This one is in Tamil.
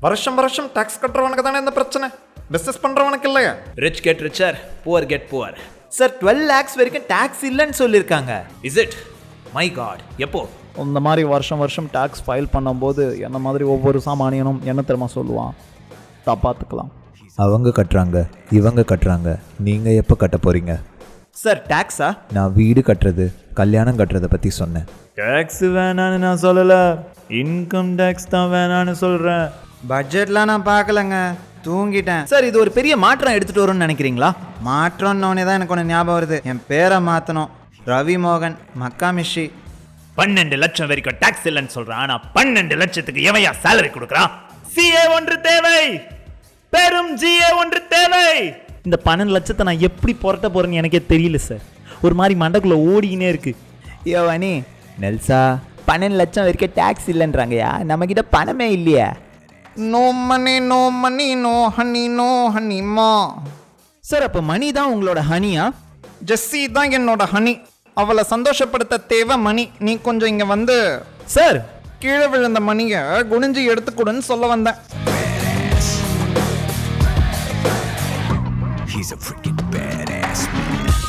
வருஷம் டாக்ஸ் கட்டுறவனுக்கு தானே இந்த பிரச்சனை, பிஸ்னஸ் பண்றவனுக்கு இல்லையா? Rich get richer, poor get poor. Sir 12 lakhs வரைக்கும் டேக்ஸ் இல்லைன்னு சொல்லியிருக்காங்க. Is it? மை காட், எப்போ? இந்த மாதிரி வருஷம் டேக்ஸ் ஃபைல் பண்ணும்போது என்ன மாதிரி ஒவ்வொரு சாமானியனும் என்ன தெரியுமா சொல்லுவான், தப்பாத்துக்கலாம். அவங்க கட்டுறாங்க, இவங்க கட்டுறாங்க, நீங்கள் எப்போ கட்ட போகிறீங்க? சார் டேக்ஸா? நான் வீடு கட்டுறது, கல்யாணம் கட்டுறதை பற்றி சொன்னேன். டேக்ஸ் வேணான்னு நான் சொல்லலை, இன்கம் டேக்ஸ் தான் வேணான்னு சொல்கிறேன். பட்ஜெட்லாம் நான் பார்க்கலங்க, தூங்கிட்டேன். சார் இது ஒரு பெரிய மாற்றம் எடுத்துட்டு வரும்னு நினைக்கிறீங்களா? மாற்றம்னோடனே தான் எனக்கு ஒன்று ஞாபகம் வருது. என் பேரை மாற்றணும், ரவி மோகன் மக்காமிஷி. 12 லட்சம் வரைக்கும் டாக்ஸ் இல்லைன்னு சொல்றான். ஆனா 12 லட்சத்துக்கு எவையா சேலரி கொடுக்குறான்? சிஏ ஒன்று தேவை, பெரும் ஜிஏ ஒன்று தேவை. இந்த 12 லட்சத்தை நான் எப்படி புரட்ட போகிறேன்னு எனக்கே தெரியல சார். ஒரு மாதிரி மண்டக்குள்ளே ஓடிக்கினே இருக்கு. ஐயோ அனி நெல்சா 12 லட்சம் வரைக்கும் டேக்ஸ் இல்லைன்றாங்கயா, நம்மக்கிட்ட பணமே இல்லையா? No money no money no honey no ஹனிமா. சார் அப்போ மணி தான் உங்களோட ஹனியா? ஜெஸ்ஸி தான் என்னோட ஹனி, அவளை சந்தோஷப்படுத்த தேவை மணி. நீ கொஞ்சம் இங்க வந்து சார் கீழே விழுந்த மணியை குனிஞ்சு எடுத்துக்கூடுன்னு சொல்ல வந்தேன். He's a freaking bad